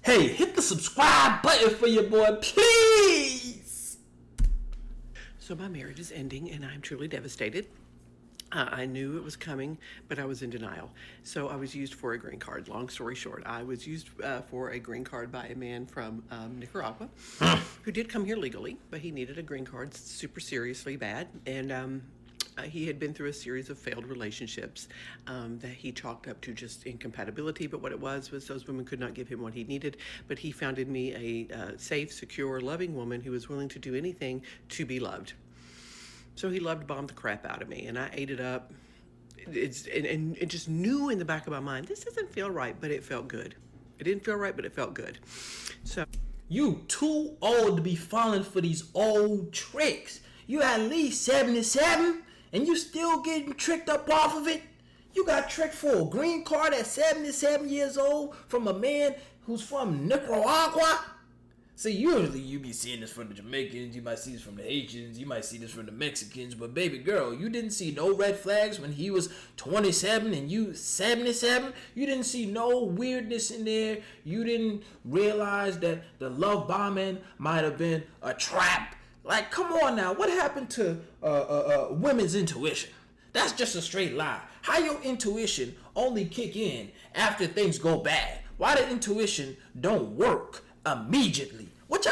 Hey, hit the subscribe button for your boy, please. So my marriage is ending, and I'm truly devastated. I knew it was coming, but I was in denial. So I was used for a green card. Long story short, I was used for a green card by a man from Nicaragua who did come here legally, but he needed a green card super seriously bad. And he had been through a series of failed relationships that he chalked up to just incompatibility. But what it was those women could not give him what he needed. But he found in me a safe, secure, loving woman who was willing to do anything to be loved. So he loved bombed the crap out of me, and I ate it up. And it just knew in the back of my mind, this doesn't feel right, but it felt good. It didn't feel right, but it felt good. So You too old to be falling for these old tricks. You at least 77, and you still getting tricked up off of it? You got tricked for a green card at 77 years old from a man who's from Nicaragua? See, usually you be seeing this from the Jamaicans, you might see this from the Haitians, you might see this from the Mexicans, but baby girl, you didn't see no red flags when he was 27 and you 77? You didn't see no weirdness in there? You didn't realize that the love bombing might have been a trap? Like, come on now, what happened to women's intuition? That's just a straight lie. How your intuition only kick in after things go bad? Why the intuition don't work immediately? What's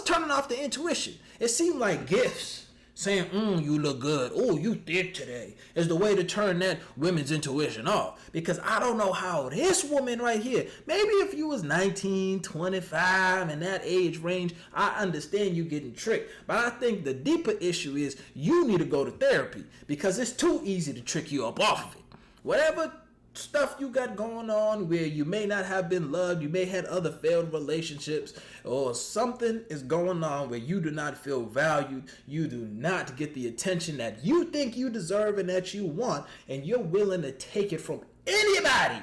turning off the intuition? It seemed like gifts saying, you look good. Oh, you thick today is the way to turn that women's intuition off. Because I don't know how this woman right here, maybe if you was 19, 25 in that age range, I understand you getting tricked. But I think the deeper issue is you need to go to therapy because it's too easy to trick you up off of it. Whatever stuff you got going on where you may not have been loved, you may have had other failed relationships, or something is going on where you do not feel valued, you do not get the attention that you think you deserve and that you want, and you're willing to take it from anybody.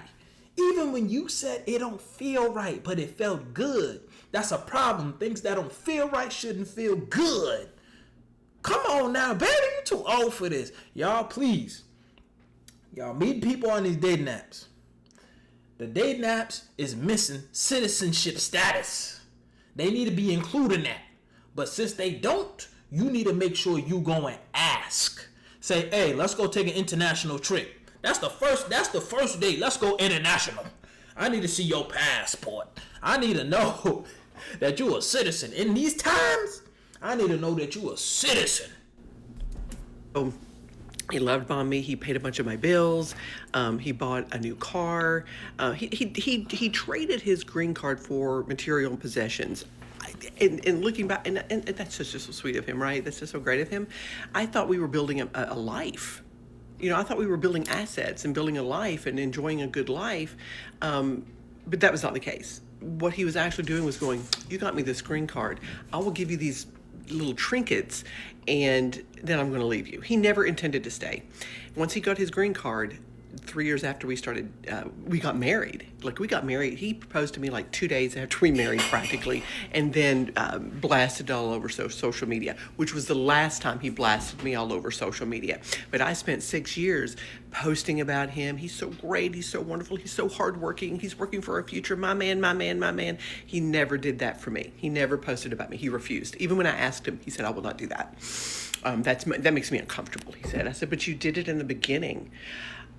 Even when you said it don't feel right, but it felt good. That's a problem. Things that don't feel right shouldn't feel good. Come on now, baby, you too old for this. Y'all, please. Y'all meet people on these dating apps. The dating apps is missing citizenship status. They need to be included in that. But since they don't, you need to make sure you go and ask. Say, hey, let's go take an international trip. That's the first date. Let's go international. I need to see your passport. I need to know that you're a citizen. In these times, I need to know that you're a citizen. oh, he loved bombed me. He paid a bunch of my bills. He bought a new car. He traded his green card for material possessions. And looking back, and that's just so sweet of him, right? That's just so great of him. I thought we were building a life. I thought we were building assets and building a life and enjoying a good life. But that was not the case. What he was actually doing was going, you got me this green card. I will give you these little trinkets, and then I'm going to leave you. He never intended to stay. Once he got his green card, 3 years after we got married. We got married. He proposed to me like 2 days after we married, practically, and then blasted all over social media, which was the last time he blasted me all over social media. But I spent 6 years posting about him. He's so great. He's so wonderful. He's so hardworking. He's working for our future. My man, my man, my man. He never did that for me. He never posted about me. He refused. Even when I asked him, he said, I will not do that. That makes me uncomfortable, he said. I said, but you did it in the beginning.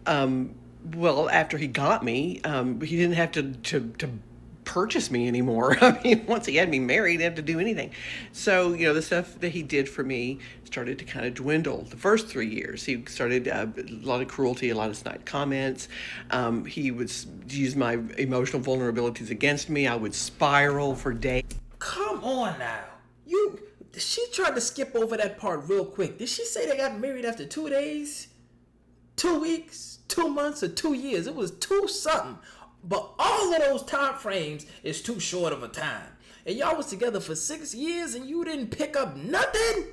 Well, after he got me, he didn't have to purchase me anymore. I mean, once he had me married, he didn't have to do anything. So, the stuff that he did for me started to kind of dwindle. The first 3 years, he started a lot of cruelty, a lot of snide comments. He would use my emotional vulnerabilities against me. I would spiral for days. Come on now. She tried to skip over that part real quick. Did she say they got married after 2 days? 2 weeks, 2 months, or 2 years? It was 2 something. But all of those time frames is too short of a time. And y'all was together for 6 years and you didn't pick up nothing?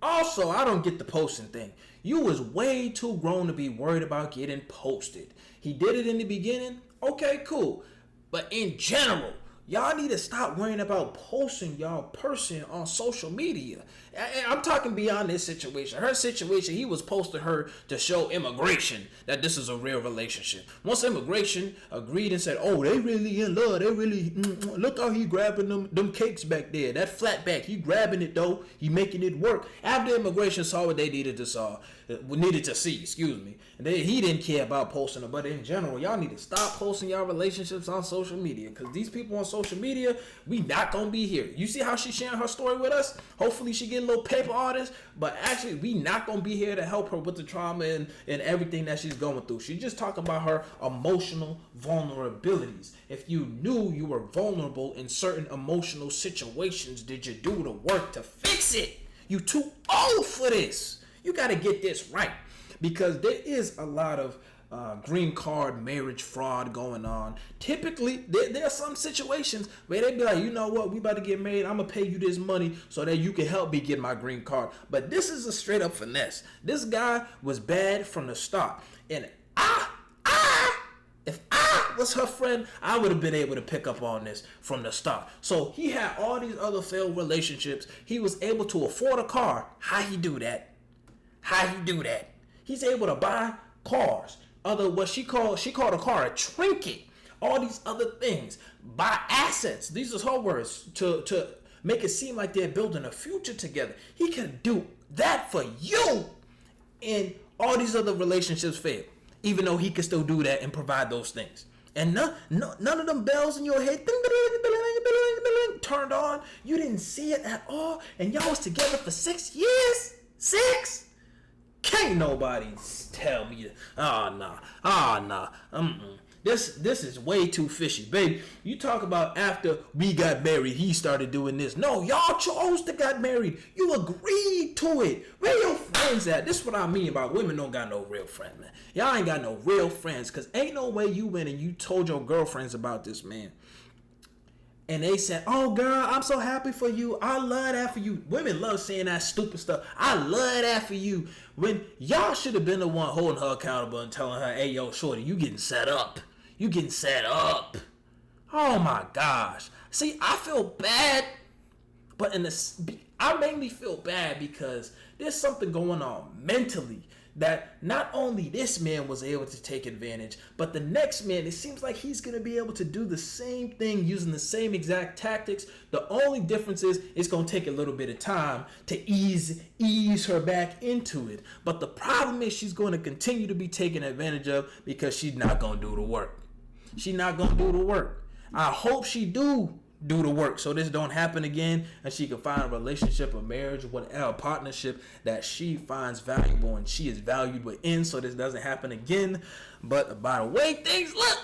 Also, I don't get the posting thing. You was way too grown to be worried about getting posted. He did it in the beginning. Okay, cool. But in general, Y'all need to stop worrying about posting y'all person on social media. And I'm talking beyond this situation. Her situation, he was posting her to show immigration that this is a real relationship. Once immigration agreed and said, "Oh, they really in love. They really look how he grabbing them cakes back there. That flat back, he grabbing it though. He making it work." After immigration saw what they needed to see, excuse me. And he didn't care about posting it, but in general, y'all need to stop posting y'all relationships on social media, because these people on social media, we not gonna be here. You see how she's sharing her story with us? Hopefully she get a little paper artist, but actually we not gonna be here to help her with the trauma and everything that she's going through. She just talking about her emotional vulnerabilities. If you knew you were vulnerable in certain emotional situations, did you do the work to fix it? You too old for this. You got to get this right, because there is a lot of green card marriage fraud going on. Typically, there are some situations where they be like, you know what, we about to get married. I'm going to pay you this money so that you can help me get my green card. But this is a straight up finesse. This guy was bad from the start. And if I was her friend, I would have been able to pick up on this from the start. So he had all these other failed relationships. He was able to afford a car. How he do that? He's able to buy cars. What she called a car a trinket. All these other things. Buy assets. These are her words, to make it seem like they're building a future together. He can do that for you. And all these other relationships fail, even though he can still do that and provide those things. And none of them bells in your head turned on. You didn't see it at all. And y'all was together for 6 years. 6? Can't nobody tell me. Nah. This is way too fishy, babe. You talk about after we got married, he started doing this. No, y'all chose to get married. You agreed to it. Where your friends at? This is what I mean about women don't got no real friends, man. Y'all ain't got no real friends, because ain't no way you went and you told your girlfriends about this man. And they said, "Oh, girl, I'm so happy for you. I love that for you." Women love saying that stupid stuff. "I love that for you." When y'all should have been the one holding her accountable and telling her, "Hey, yo, shorty, you getting set up. You getting set up." Oh, my gosh. See, I feel bad. But I mainly feel bad because there's something going on mentally that not only this man was able to take advantage, but the next man, it seems like he's going to be able to do the same thing using the same exact tactics. The only difference is it's going to take a little bit of time to ease her back into it. But the problem is she's going to continue to be taken advantage of because she's not going to do the work. I hope she do the work so this don't happen again, and she can find a relationship, a marriage, whatever, partnership that she finds valuable and she is valued within, so this doesn't happen again. But by the way things look,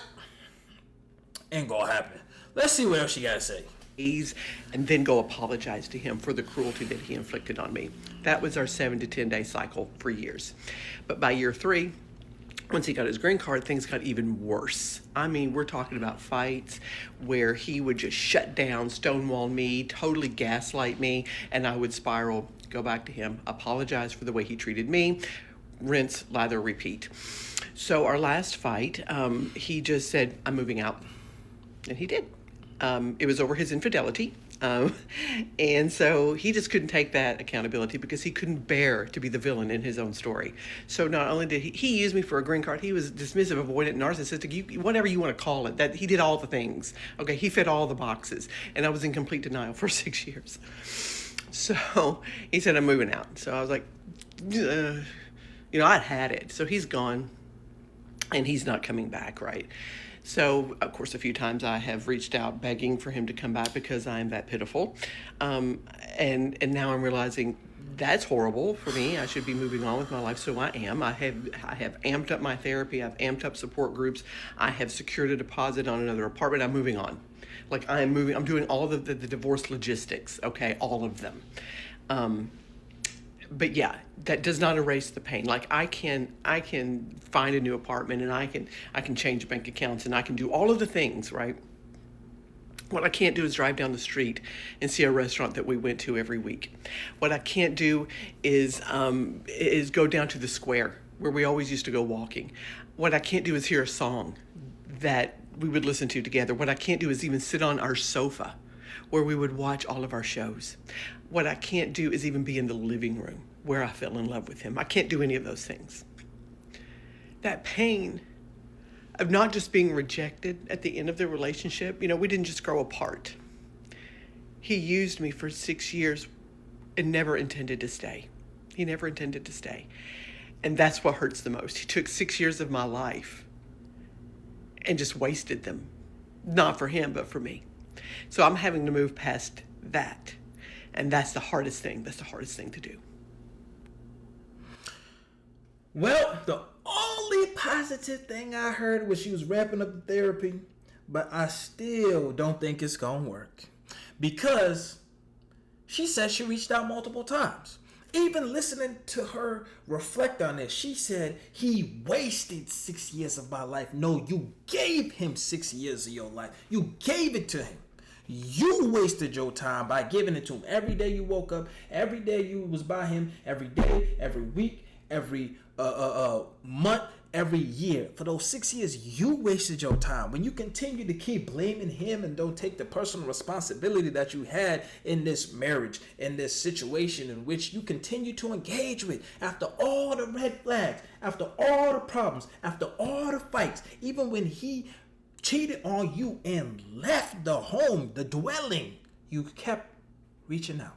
ain't gonna happen. Let's see what else she gotta say. And then go apologize to him for the cruelty that he inflicted on me. That was our 7 to 10 day cycle for years. But by year 3, once he got his green card, things got even worse. I mean, we're talking about fights where he would just shut down, stonewall me, totally gaslight me, and I would spiral, go back to him, apologize for the way he treated me, rinse, lather, repeat. So our last fight, he just said, "I'm moving out." And he did. It was over his infidelity. And so he just couldn't take that accountability because he couldn't bear to be the villain in his own story. So not only did he use me for a green card, he was dismissive, avoidant, narcissistic, whatever you want to call it. That he did all the things. Okay, he fit all the boxes. And I was in complete denial for 6 years. So he said, "I'm moving out." So I was like, I'd had it. So he's gone and he's not coming back, right? So, of course, a few times I have reached out begging for him to come back because I am that pitiful. And now I'm realizing that's horrible for me. I should be moving on with my life. So I am. I have amped up my therapy. I've amped up support groups. I have secured a deposit on another apartment. I'm moving on. Like I'm doing all of the divorce logistics. Okay, all of them. But yeah, that does not erase the pain. Like I can find a new apartment and I can change bank accounts and I can do all of the things, right? What I can't do is drive down the street and see a restaurant that we went to every week. What I can't do is go down to the square where we always used to go walking. What I can't do is hear a song that we would listen to together. What I can't do is even sit on our sofa where we would watch all of our shows. What I can't do is even be in the living room where I fell in love with him. I can't do any of those things. That pain of not just being rejected at the end of the relationship, we didn't just grow apart. He used me for 6 years and never intended to stay. He never intended to stay. And that's what hurts the most. He took 6 years of my life and just wasted them. Not for him, but for me. So I'm having to move past that. And that's the hardest thing. That's the hardest thing to do. Well, the only positive thing I heard was she was wrapping up the therapy, but I still don't think it's going to work. Because she said she reached out multiple times. Even listening to her reflect on this, she said, he wasted 6 years of my life. No, you gave him 6 years of your life. You gave it to him. You wasted your time by giving it to him. Every day you woke up, every day you was by him, every day, every week, every month, every year. For those 6 years, you wasted your time. When you continue to keep blaming him and don't take the personal responsibility that you had in this marriage, in this situation in which you continue to engage with, after all the red flags, after all the problems, after all the fights, even when he cheated on you and left the home, the dwelling, you kept reaching out.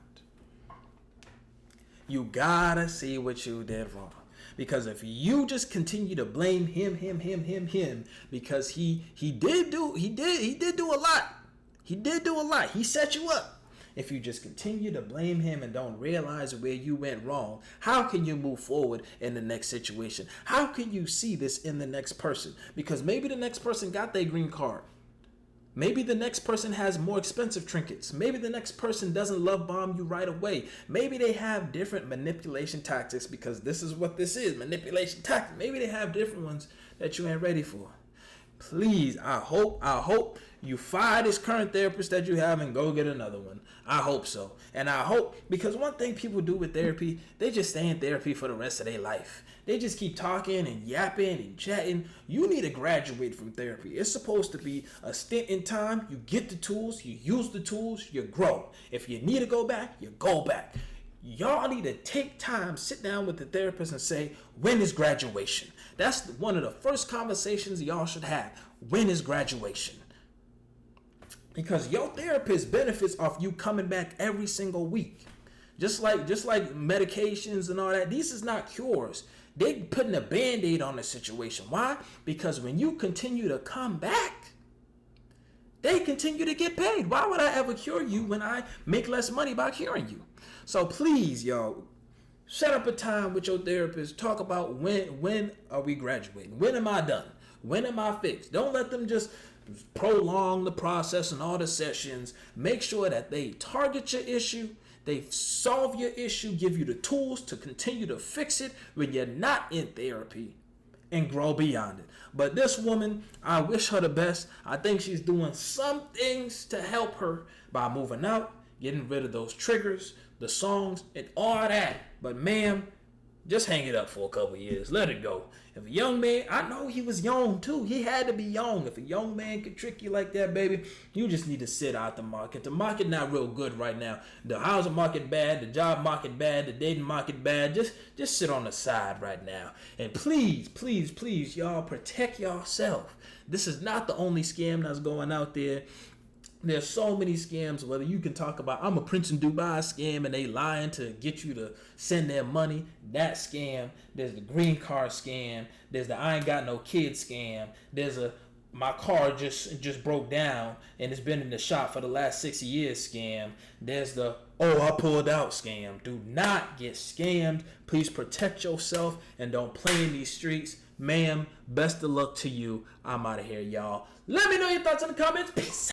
You gotta see what you did wrong. Because if you just continue to blame him, because he did do a lot. He did do a lot. He set you up. If you just continue to blame him and don't realize where you went wrong, how can you move forward in the next situation? How can you see this in the next person? Because maybe the next person got their green card. Maybe the next person has more expensive trinkets. Maybe the next person doesn't love bomb you right away. Maybe they have different manipulation tactics, because this is what this is, manipulation tactics. Maybe they have different ones that you ain't ready for. Please, I hope you fire this current therapist that you have and go get another one. I hope so. And I hope, because one thing people do with therapy, they just stay in therapy for the rest of their life. They just keep talking and yapping and chatting. You need to graduate from therapy. It's supposed to be a stint in time. You get the tools, you use the tools, you grow. If you need to go back, you go back. Y'all need to take time, sit down with the therapist and say, when is graduation? That's one of the first conversations y'all should have. When is graduation? Because your therapist benefits off you coming back every single week. Just like medications and all that, these is not cures. They putting a Band-Aid on the situation. Why? Because when you continue to come back, they continue to get paid. Why would I ever cure you when I make less money by curing you? So please, y'all, set up a time with your therapist. Talk about when are we graduating? When am I done? When am I fixed? Don't let them just prolong the process and all the sessions. Make sure that they target your issue. They solve your issue, give you the tools to continue to fix it when you're not in therapy, and grow beyond it. But this woman, I wish her the best. I think she's doing some things to help her by moving out, getting rid of those triggers, the songs, and all that. But ma'am, just hang it up for a couple years. Let it go. If a young man, I know he was young too. He had to be young. If a young man could trick you like that, baby, you just need to sit out the market. The market not real good right now. The housing market bad. The job market bad. The dating market bad. Just sit on the side right now. And please, please, please, y'all protect yourself. This is not the only scam that's going out there. There's so many scams, whether you can talk about, I'm a Prince in Dubai scam and they lying to get you to send their money. That scam. There's the green card scam. There's the I ain't got no kid scam. There's a my car just broke down and it's been in the shop for the last 6 years scam. There's the I pulled out scam. Do not get scammed. Please protect yourself and don't play in these streets. Ma'am, best of luck to you. I'm out of here, y'all. Let me know your thoughts in the comments. Peace.